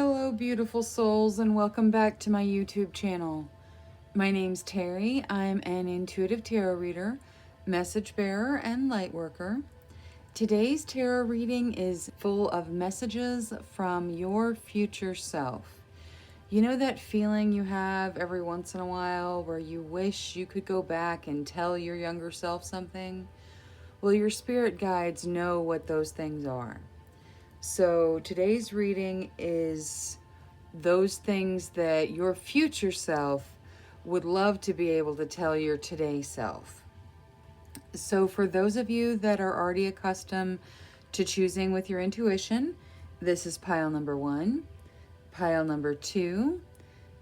Hello, beautiful souls, and welcome back to my YouTube channel. My name's Terry. I'm an intuitive tarot reader, message bearer, and light worker. Today's tarot reading is full of messages from your future self. You know that feeling you have every once in a while where you wish you could go back and tell your younger self something? Well, your spirit guides know what those things are. So today's reading is those things that your future self would love to be able to tell your today self. So for those of you that are already accustomed to choosing with your intuition, this is pile number 1, pile number 2,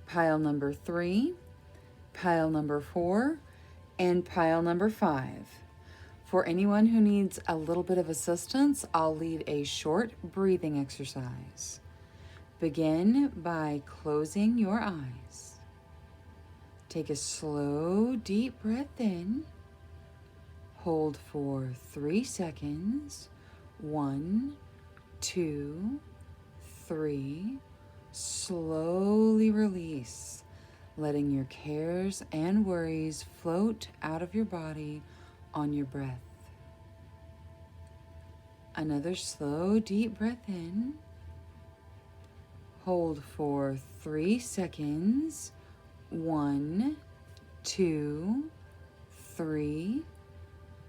pile number 3, pile number 4, and pile number 5. For anyone who needs a little bit of assistance, I'll lead a short breathing exercise. Begin by closing your eyes. Take a slow, deep breath in. Hold for 3 seconds. 1, 2, 3. Slowly release, letting your cares and worries float out of your body on your breath. Another slow, deep breath in. Hold for 3 seconds. 1, 2, 3.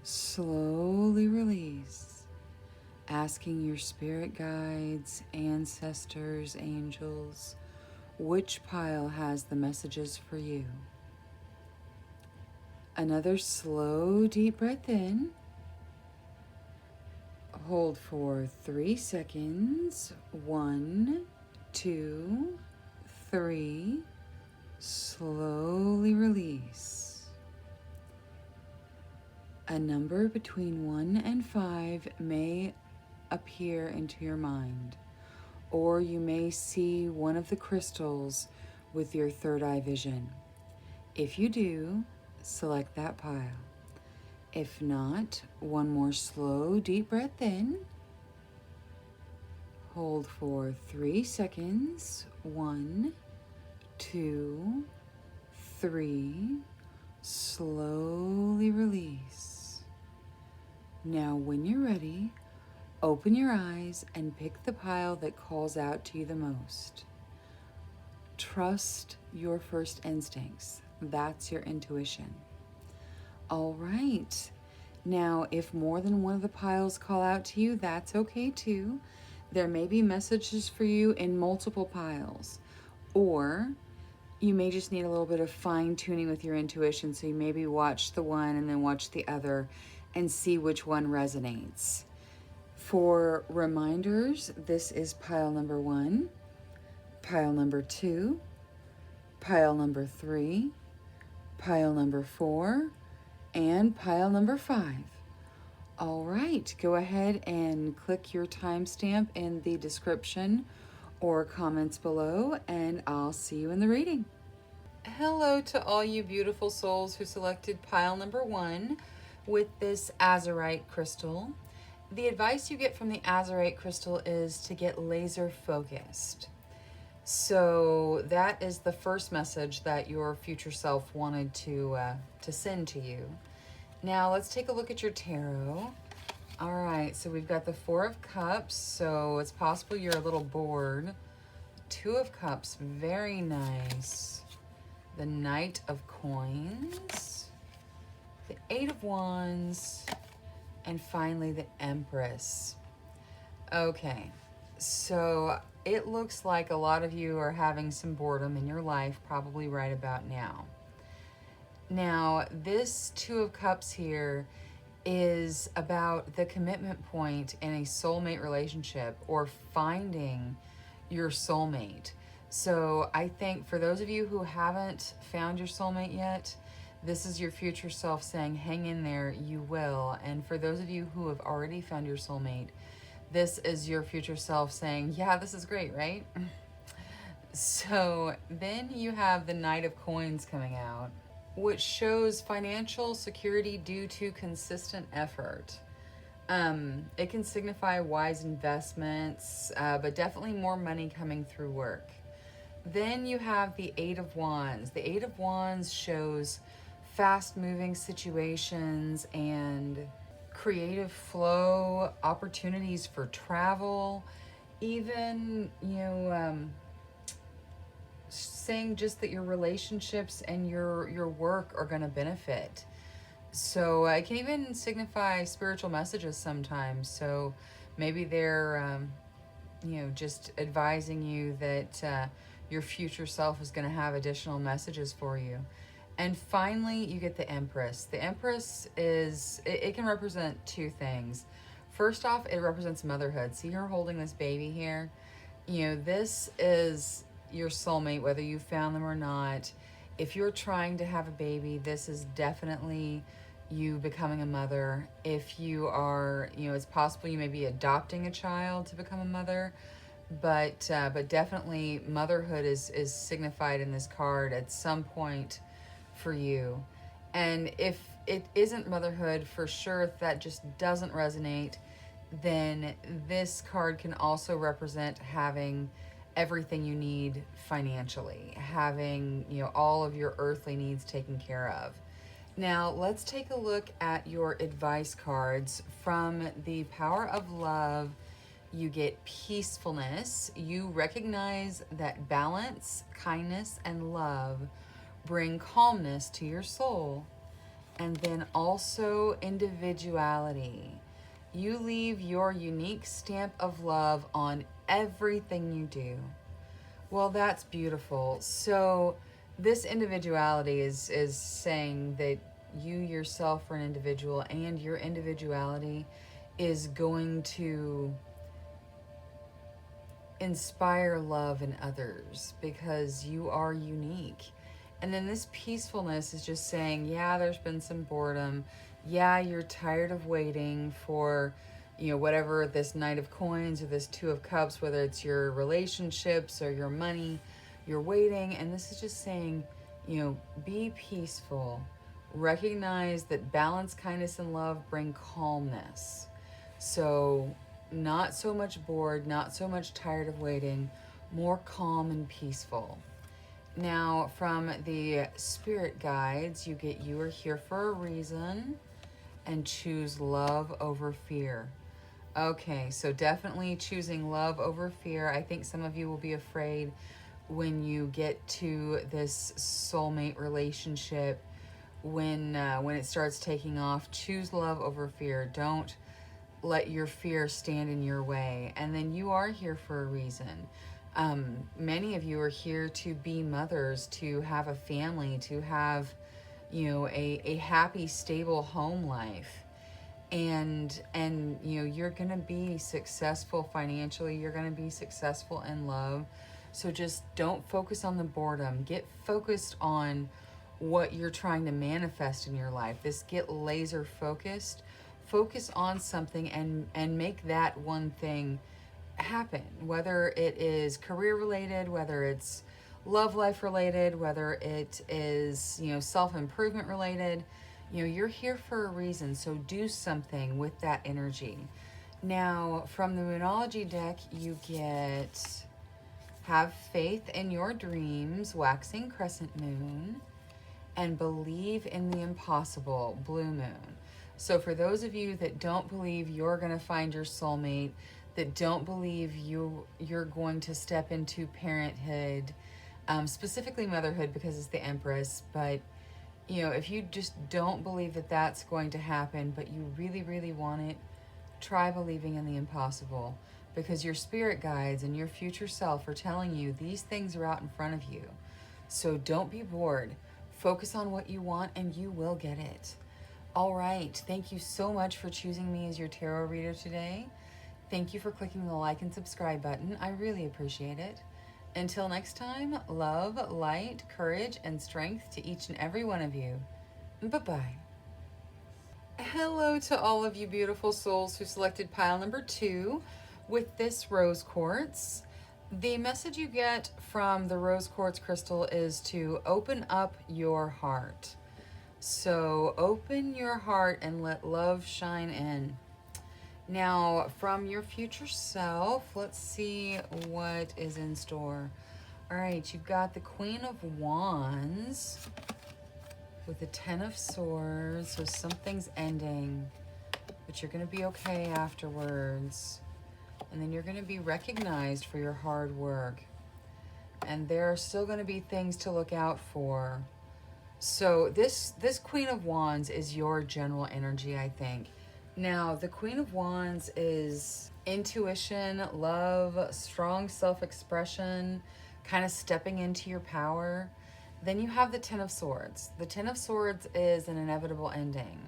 Slowly release, asking your spirit guides, ancestors, angels, which pile has the messages for you. Another slow, deep breath in. Hold for 3 seconds. 1, 2, 3. Slowly release. A number between 1 and 5 may appear into your mind, or you may see one of the crystals with your third eye vision. If you do, select that pile. If not, one more slow, deep breath in. Hold for 3 seconds. 1, 2, 3. Slowly release. Now, when you're ready, open your eyes and pick the pile that calls out to you the most. Trust your first instincts. That's your intuition. All right. Now, if more than one of the piles call out to you, that's okay too. There may be messages for you in multiple piles, or you may just need a little bit of fine tuning with your intuition. So you maybe watch the one and then watch the other and see which one resonates. For reminders, this is pile number 1, pile number 2, pile number 3, pile number 4, and pile number 5. All right, go ahead and click your timestamp in the description or comments below, and I'll see you in the reading. Hello to all you beautiful souls who selected pile number 1 with this azurite crystal. The advice you get from the azurite crystal is to get laser focused. So that is the first message that your future self wanted to send to you. Now let's take a look at your tarot. All right, so we've got the 4 of Cups, so it's possible you're a little bored. 2 of Cups, very nice. The Knight of Coins, the 8 of Wands, and finally the Empress. Okay, so it looks like a lot of you are having some boredom in your life, probably right about now. Now, this 2 of Cups here is about the commitment point in a soulmate relationship or finding your soulmate. So I think for those of you who haven't found your soulmate yet, this is your future self saying, hang in there, you will. And for those of you who have already found your soulmate, this is your future self saying, yeah, this is great, right? So then you have the Knight of Coins coming out, which shows financial security due to consistent effort. It can signify wise investments, but definitely more money coming through work. Then you have the Eight of Wands. The Eight of Wands shows fast moving situations and creative flow, opportunities for travel, even, saying just that your relationships and your work are going to benefit. So it can even signify spiritual messages sometimes. So maybe they're, just advising you that your future self is going to have additional messages for you. And finally, you get the Empress. The Empress it can represent two things. First off, it represents motherhood. See her holding this baby here? This is your soulmate, whether you found them or not. If you're trying to have a baby, this is definitely you becoming a mother. If you are, it's possible you may be adopting a child to become a mother, but definitely motherhood is signified in this card at some point for you. And if it isn't motherhood, for sure, if that just doesn't resonate, then this card can also represent having everything you need financially, having, all of your earthly needs taken care of. Now, let's take a look at your advice cards. From the Power of Love, you get peacefulness. You recognize that balance, kindness, and love bring calmness to your soul. And then also individuality. You leave your unique stamp of love on everything you do. Well, that's beautiful. So this individuality is saying that you yourself are an individual, and your individuality is going to inspire love in others because you are unique. And then this peacefulness is just saying, yeah, there's been some boredom. Yeah, you're tired of waiting for, whatever, this Knight of Coins or this Two of Cups, whether it's your relationships or your money, you're waiting. And this is just saying, be peaceful. Recognize that balance, kindness, and love bring calmness. So not so much bored, not so much tired of waiting, more calm and peaceful. Now, from the spirit guides, you get you are here for a reason, and choose love over fear. Okay, so definitely choosing love over fear. I think some of you will be afraid when you get to this soulmate relationship, when it starts taking off. Choose love over fear. Don't let your fear stand in your way. And then you are here for a reason. Many of you are here to be mothers, to have a family, to have, a happy, stable home life. And you're going to be successful financially. You're going to be successful in love. So just don't focus on the boredom. Get focused on what you're trying to manifest in your life. Get laser focused. Focus on something and make that one thing happen, whether it is career related, whether it's love life related, whether it is, self-improvement related. You're here for a reason, so do something with that energy. Now, from the Moonology deck, you get have faith in your dreams, waxing crescent moon, and believe in the impossible, blue moon. So for those of you that don't believe you're going to find your soulmate, that don't believe you're going to step into parenthood, specifically motherhood because it's the Empress, but if you just don't believe that that's going to happen, but you really, really want it, try believing in the impossible, because your spirit guides and your future self are telling you these things are out in front of you. So don't be bored. Focus on what you want and you will get it. All right. Thank you so much for choosing me as your tarot reader today. Thank you for clicking the like and subscribe button. I really appreciate it. Until next time, love, light, courage, and strength to each and every one of you. Bye-bye. Hello to all of you beautiful souls who selected pile number 2 with this rose quartz. The message you get from the rose quartz crystal is to open up your heart. So open your heart and let love shine in. Now, from your future self, let's see what is in store. All right, you've got the Queen of Wands with the Ten of Swords. So something's ending, but you're going to be okay afterwards. And then you're going to be recognized for your hard work. And there are still going to be things to look out for. So this Queen of Wands is your general energy, I think. Now, the Queen of Wands is intuition, love, strong self-expression, kind of stepping into your power. Then you have the Ten of Swords. The Ten of Swords is an inevitable ending.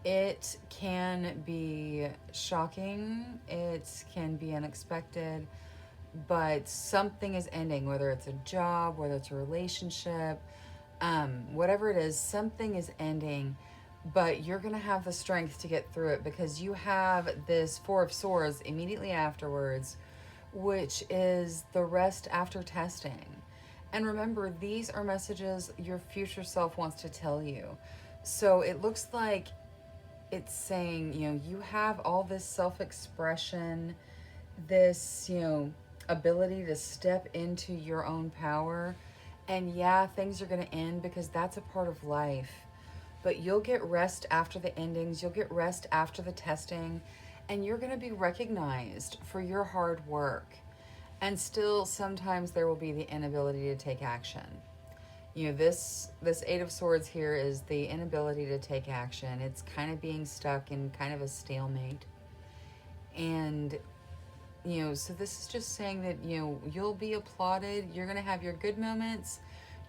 It can be shocking, it can be unexpected, but something is ending, whether it's a job, whether it's a relationship, whatever it is, something is ending. But you're going to have the strength to get through it because you have this Four of Swords immediately afterwards, which is the rest after testing. And remember, these are messages your future self wants to tell you. So it looks like it's saying, you have all this self-expression, this, ability to step into your own power. And yeah, things are going to end because that's a part of life. But you'll get rest after the endings, you'll get rest after the testing, and you're going to be recognized for your hard work. And still, sometimes there will be the inability to take action. This Eight of Swords here is the inability to take action. It's kind of being stuck in kind of a stalemate. And, so this is just saying that, you'll be applauded. You're going to have your good moments.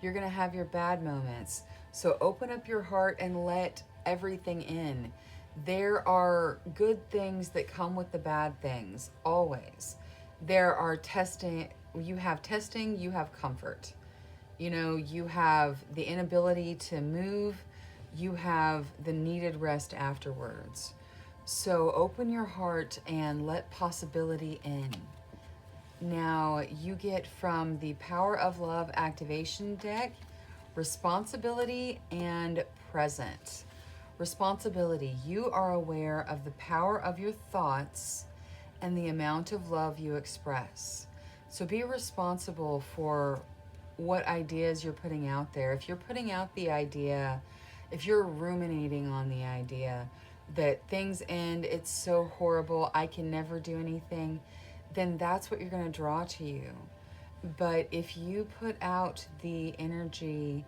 You're going to have your bad moments. So open up your heart and let everything in. There are good things that come with the bad things, always. There are testing, you have comfort. You have the inability to move, you have the needed rest afterwards. So open your heart and let possibility in. Now you get from the Power of Love activation deck, responsibility and present. Responsibility, you are aware of the power of your thoughts and the amount of love you express. So be responsible for what ideas you're putting out there. If you're putting out the idea, if you're ruminating on the idea that things end, it's so horrible, I can never do anything, then that's what you're going to draw to you. But if you put out the energy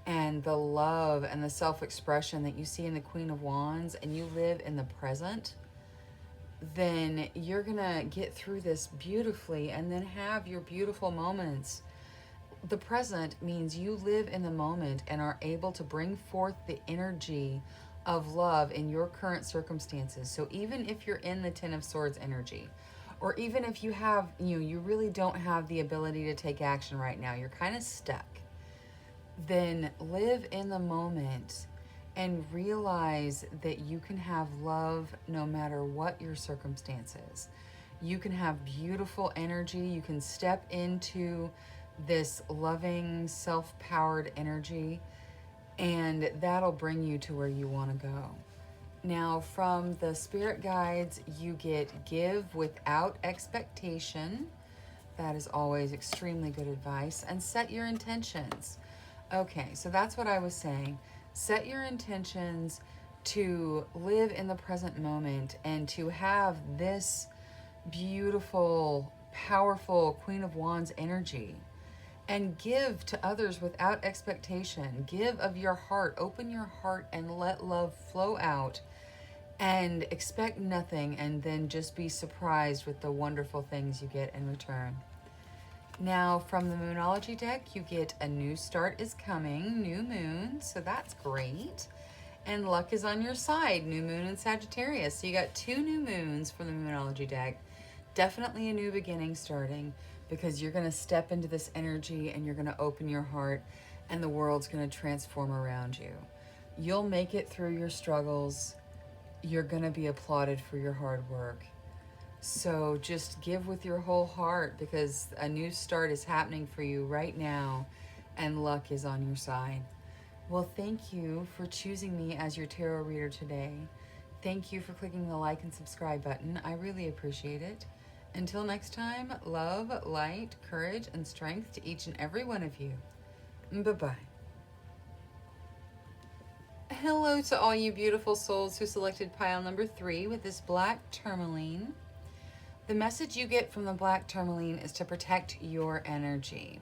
and the love and the self-expression that you see in the Queen of Wands and you live in the present, then you're going to get through this beautifully and then have your beautiful moments. The present means you live in the moment and are able to bring forth the energy of love in your current circumstances. So even if you're in the Ten of Swords energy, or even if you have, you really don't have the ability to take action right now, you're kind of stuck, then live in the moment and realize that you can have love no matter what your circumstances. You can have beautiful energy. You can step into this loving, self-powered energy, and that'll bring you to where you want to go. Now, from the spirit guides, you get give without expectation. That is always extremely good advice. And set your intentions. Okay, so that's what I was saying. Set your intentions to live in the present moment and to have this beautiful, powerful Queen of Wands energy. And give to others without expectation. Give of your heart. Open your heart and let love flow out. And expect nothing, and then just be surprised with the wonderful things you get in return. Now, from the Moonology deck, you get a new start is coming, new moon, so that's great. And luck is on your side, new moon in Sagittarius. So you got 2 new moons from the Moonology deck. Definitely a new beginning starting, because you're going to step into this energy and you're going to open your heart and the world's going to transform around you. You'll make it through your struggles. You're going to be applauded for your hard work. So just give with your whole heart, because a new start is happening for you right now and luck is on your side. Well, thank you for choosing me as your tarot reader today. Thank you for clicking the like and subscribe button. I really appreciate it. Until next time, love, light, courage, and strength to each and every one of you. Bye-bye. Hello to all you beautiful souls who selected pile number 3 with this black tourmaline. The message you get from the black tourmaline is to protect your energy.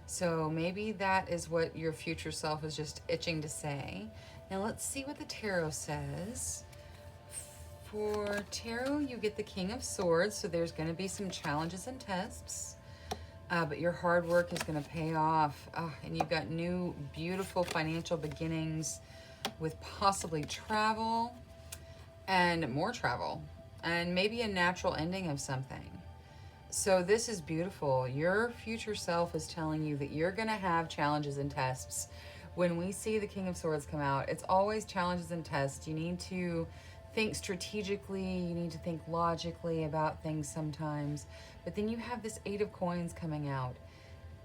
So maybe that is what your future self is just itching to say. Now let's see what the tarot says. For tarot, you get the King of Swords, so there's going to be some challenges and tests. But your hard work is going to pay off. And you've got new, beautiful financial beginnings with possibly travel and more travel. And maybe a natural ending of something. So this is beautiful. Your future self is telling you that you're going to have challenges and tests. When we see the King of Swords come out, it's always challenges and tests. You need to think strategically. You need to think logically about things sometimes. But then you have this 8 of Coins coming out.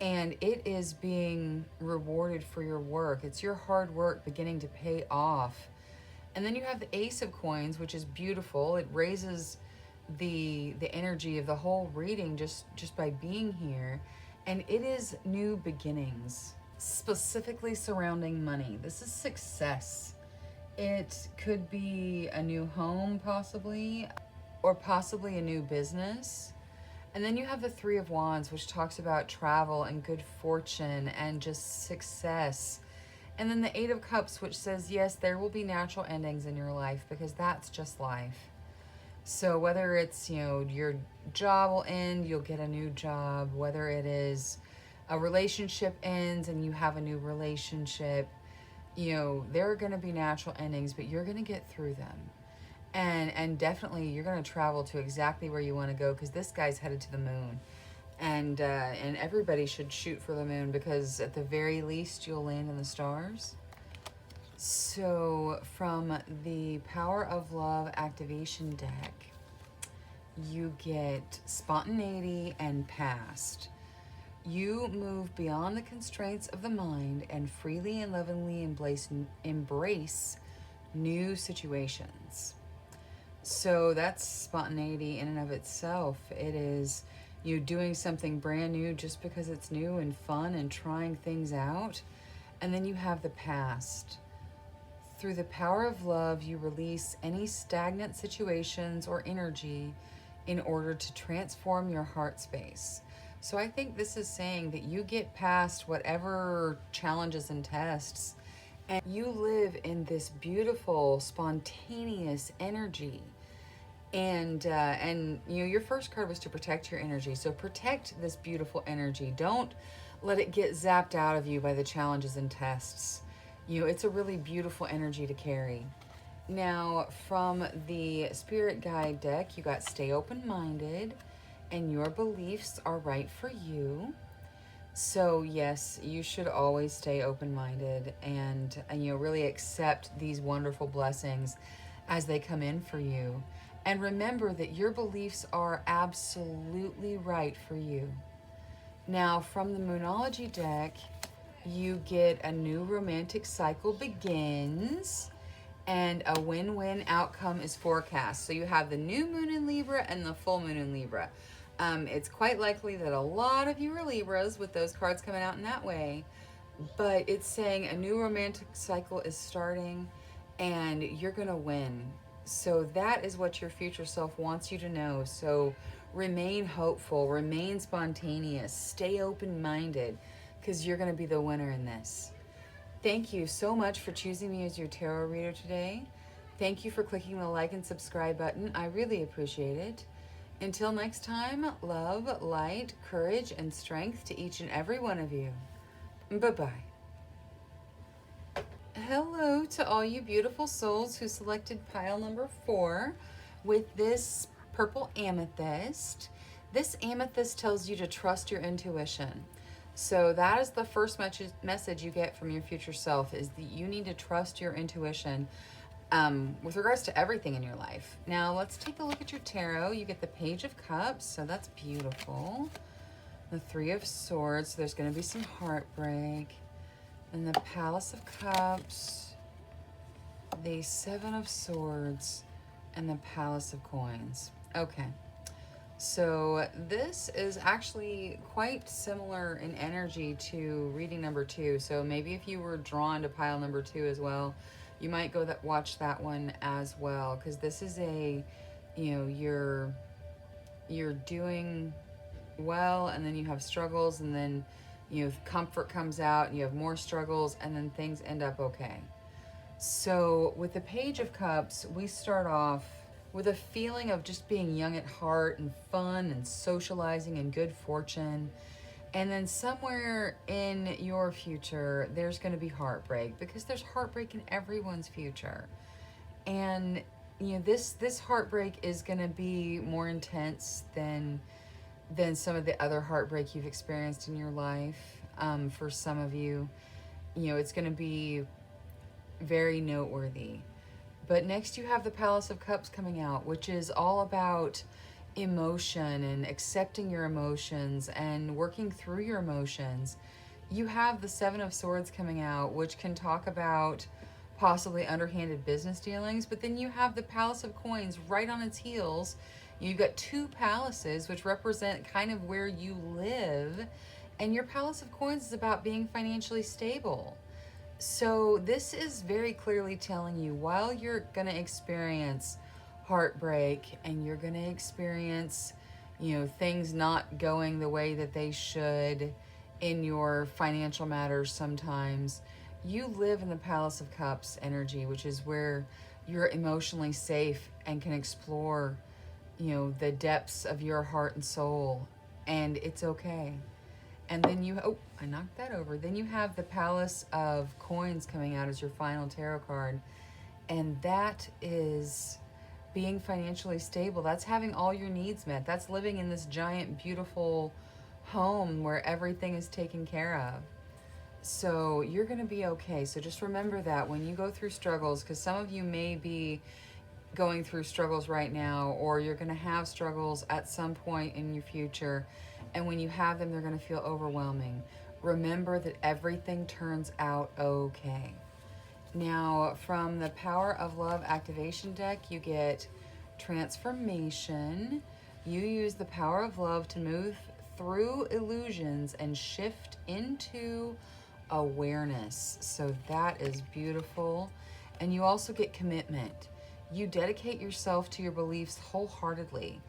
And it is being rewarded for your work. It's your hard work beginning to pay off. And then you have the Ace of Coins, which is beautiful. It raises the energy of the whole reading just by being here. And it is new beginnings, specifically surrounding money. This is success. It could be a new home possibly, or possibly a new business. And then you have the 3 of Wands, which talks about travel and good fortune and just success. And then the 8 of Cups, which says, yes, there will be natural endings in your life because that's just life. So whether it's, your job will end, you'll get a new job. Whether it is a relationship ends and you have a new relationship, there are going to be natural endings, but you're going to get through them. And definitely you're going to travel to exactly where you want to go because this guy's headed to the moon. And everybody should shoot for the moon because at the very least you'll land in the stars. So from the Power of Love activation deck, you get spontaneity and past. You move beyond the constraints of the mind and freely and lovingly embrace new situations. So that's spontaneity in and of itself. It is you doing something brand new just because it's new and fun and trying things out. And then you have the past. Through the power of love, you release any stagnant situations or energy in order to transform your heart space. So I think this is saying that you get past whatever challenges and tests and you live in this beautiful, spontaneous energy. And your first card was to protect your energy. So protect this beautiful energy. Don't let it get zapped out of you by the challenges and tests. It's a really beautiful energy to carry. Now, from the Spirit Guide deck, you got stay open-minded and your beliefs are right for you. So yes, you should always stay open-minded and really accept these wonderful blessings as they come in for you. And remember that your beliefs are absolutely right for you. Now, from the Moonology deck, you get a new romantic cycle begins and a win-win outcome is forecast. So you have the new moon in Libra and the full moon in Libra. It's quite likely that a lot of you are Libras with those cards coming out in that way, but it's saying a new romantic cycle is starting and you're going to win. So that is what your future self wants you to know. So remain hopeful, remain spontaneous, stay open-minded, because you're going to be the winner in this. Thank you so much for choosing me as your tarot reader today. Thank you for clicking the like and subscribe button. I really appreciate it. Until next time, love, light, courage, and strength to each and every one of you. Bye-bye. Hello to all you beautiful souls who selected pile number 4 with this purple amethyst. This amethyst tells you to trust your intuition. So that is the first message you get from your future self, is that you need to trust your intuition with regards to everything in your life. Now let's take a look at your tarot. You get the Page of Cups, so that's beautiful. The 3 of Swords, so there's going to be some heartbreak. And the Palace of Cups, the 7 of Swords, And the Palace of Coins. Okay. So this is actually quite similar in energy to reading number 2. So maybe if you were drawn to pile number 2 as well, you might go watch that one as well, because this is you're doing well, and then you have struggles, and then comfort comes out, and you have more struggles, and then things end up okay. So with the Page of Cups, we start off with a feeling of just being young at heart and fun and socializing and good fortune. And then somewhere in your future, there's going to be heartbreak, because there's heartbreak in everyone's future. And this heartbreak is going to be more intense than some of the other heartbreak you've experienced in your life. For some of you, it's going to be very noteworthy. But next you have the Palace of Cups coming out, which is all about emotion and accepting your emotions and working through your emotions. You have the Seven of Swords coming out, which can talk about possibly underhanded business dealings. But then you have the Palace of Coins right on its heels. You've got 2 palaces, which represent kind of where you live. And your Palace of Coins is about being financially stable. So this is very clearly telling you, while you're going to experience heartbreak and you're going to experience, things not going the way that they should in your financial matters sometimes, you live in the Palace of Cups energy, which is where you're emotionally safe and can explore, the depths of your heart and soul, and it's okay. And then I knocked that over. Then you have the Palace of Coins coming out as your final tarot card. And that is being financially stable. That's having all your needs met. That's living in this giant, beautiful home where everything is taken care of. So you're going to be okay. So just remember that when you go through struggles, because some of you may be going through struggles right now, or you're going to have struggles at some point in your future. And when you have them, they're going to feel overwhelming. Remember that everything turns out okay. Now, from the Power of Love activation deck, you get transformation. You use the power of love to move through illusions and shift into awareness. So that is beautiful. And you also get commitment. You dedicate yourself to your beliefs wholeheartedly,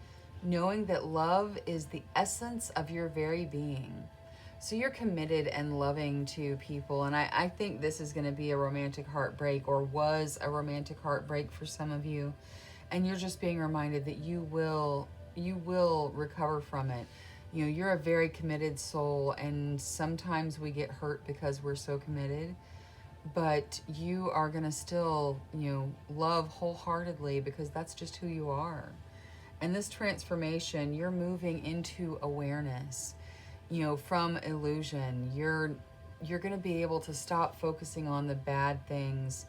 knowing that love is the essence of your very being. So you're committed and loving to people. And I think this is going to be a romantic heartbreak, or was a romantic heartbreak for some of you. And you're just being reminded that you will recover from it. You're a very committed soul, and sometimes we get hurt because we're so committed. But you are going to still, love wholeheartedly, because that's just who you are. And this transformation, you're moving into awareness, from illusion. You're going to be able to stop focusing on the bad things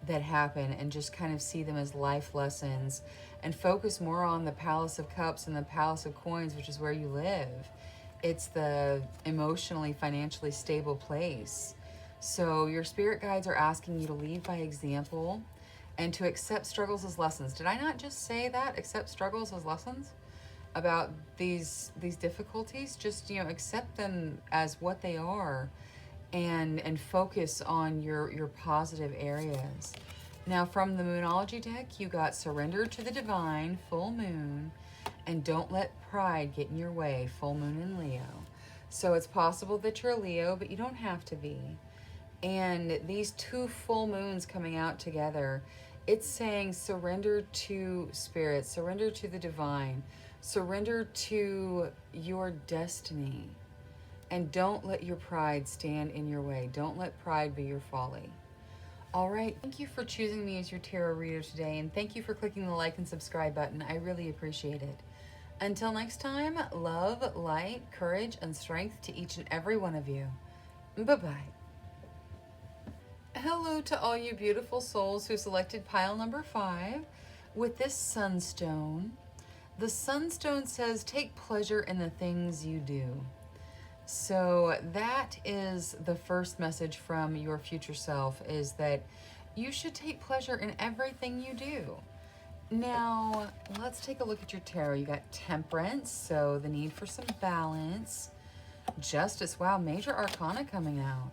that happen and just kind of see them as life lessons, and focus more on the Palace of Cups and the Palace of Coins, which is where you live. It's the emotionally, financially stable place. So your spirit guides are asking you to lead by example and to accept struggles as lessons. Did I not just say that? Accept struggles as lessons about these difficulties? Just, accept them as what they are, and focus on your positive areas. Now, from the Moonology deck, you got Surrender to the Divine, Full Moon, and Don't Let Pride Get in Your Way, Full Moon in Leo. So it's possible that you're a Leo, but you don't have to be. And these 2 full moons coming out together, it's saying surrender to spirit, surrender to the divine, surrender to your destiny, and don't let your pride stand in your way. Don't let pride be your folly. All right, thank you for choosing me as your tarot reader today, and thank you for clicking the like and subscribe button. I really appreciate it. Until next time, love, light, courage, and strength to each and every one of you. Bye-bye. Hello to all you beautiful souls who selected pile number 5 with this sunstone. The sunstone says, take pleasure in the things you do. So that is the first message from your future self, is that you should take pleasure in everything you do. Now, let's take a look at your tarot. You got Temperance, so the need for some balance. Justice, wow, major arcana coming out.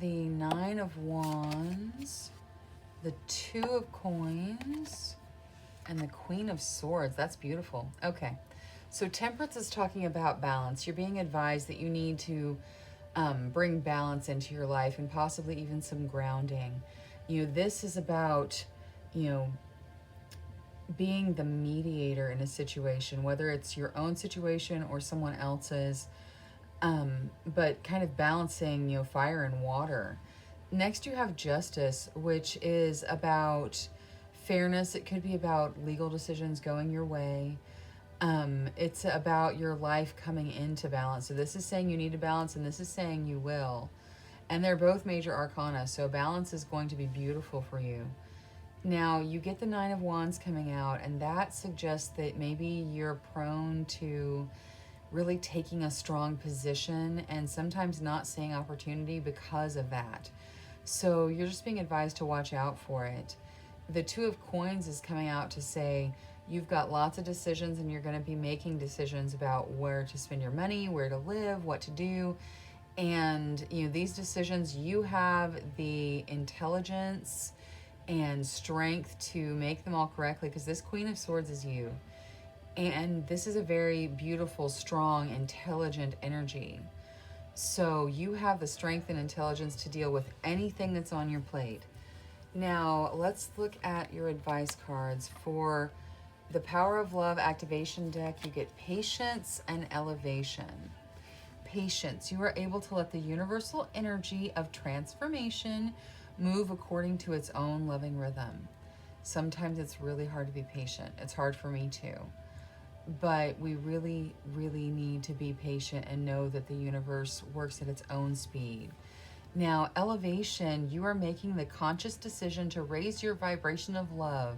The Nine of Wands, the Two of Coins, and the Queen of Swords. That's beautiful. Okay, so Temperance is talking about balance. You're being advised that you need to bring balance into your life and possibly even some grounding. This is about, being the mediator in a situation, whether it's your own situation or someone else's, but kind of balancing, fire and water. Next, you have Justice, which is about fairness. It could be about legal decisions going your way. It's about your life coming into balance. So this is saying you need to balance, and this is saying you will. And they're both major arcana, so balance is going to be beautiful for you. Now, you get the Nine of Wands coming out, and that suggests that maybe you're prone to really taking a strong position and sometimes not seeing opportunity because of that. So you're just being advised to watch out for it. The Two of Coins is coming out to say you've got lots of decisions, and you're going to be making decisions about where to spend your money, where to live, what to do. And, these decisions, you have the intelligence and strength to make them all correctly, because this Queen of Swords is you. And this is a very beautiful, strong, intelligent energy. So you have the strength and intelligence to deal with anything that's on your plate. Now, let's look at your advice cards. For the Power of Love activation deck, you get Patience and Elevation. Patience, you are able to let the universal energy of transformation move according to its own loving rhythm. Sometimes it's really hard to be patient. It's hard for me too. But we really, really need to be patient and know that the universe works at its own speed. Now, Elevation, you are making the conscious decision to raise your vibration of love.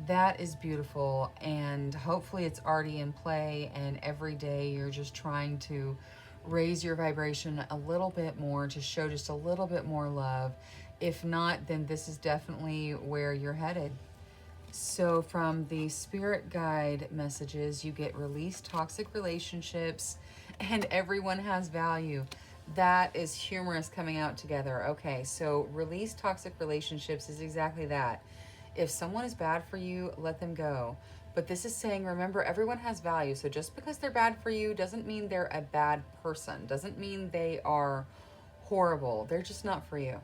That is beautiful, and hopefully it's already in play, and every day you're just trying to raise your vibration a little bit more to show just a little bit more love. If not, then this is definitely where you're headed. So from the spirit guide messages, you get Release toxic relationships, and everyone has value. That is humorous coming out together. Okay, so release toxic relationships is exactly that. If someone is bad for you, let them go. But this is saying, remember, everyone has value. So just because they're bad for you doesn't mean they're a bad person. Doesn't mean they are horrible. They're just not for you.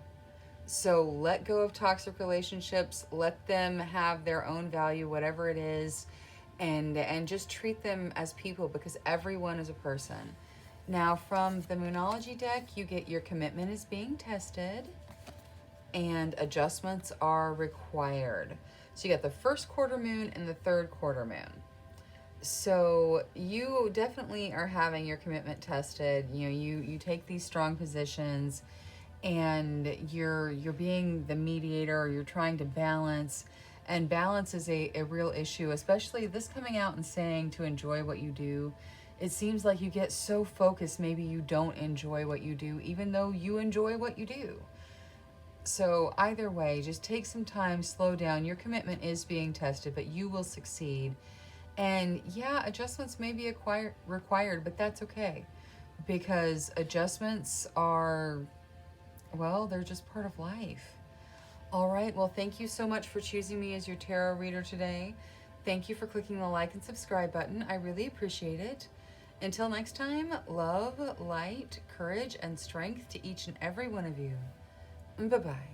So let go of toxic relationships. Let them have their own value, whatever it is, and just treat them as people, because everyone is a person. Now, from the Moonology deck, you get Your Commitment is Being Tested, and adjustments are required. So you got the first quarter moon and the third quarter moon. So you definitely are having your commitment tested. You take these strong positions, and you're being the mediator, or you're trying to balance. And balance is a real issue, especially this coming out and saying to enjoy what you do. It seems like you get so focused, maybe you don't enjoy what you do, even though you enjoy what you do. So either way, just take some time, slow down. Your commitment is being tested, but you will succeed. And yeah, adjustments may be required, but that's okay, because adjustments are, well, they're just part of life. All right, well, thank you so much for choosing me as your tarot reader today. Thank you for clicking the like and subscribe button. I really appreciate it. Until next time, love, light, courage, and strength to each and every one of you. Bye-bye.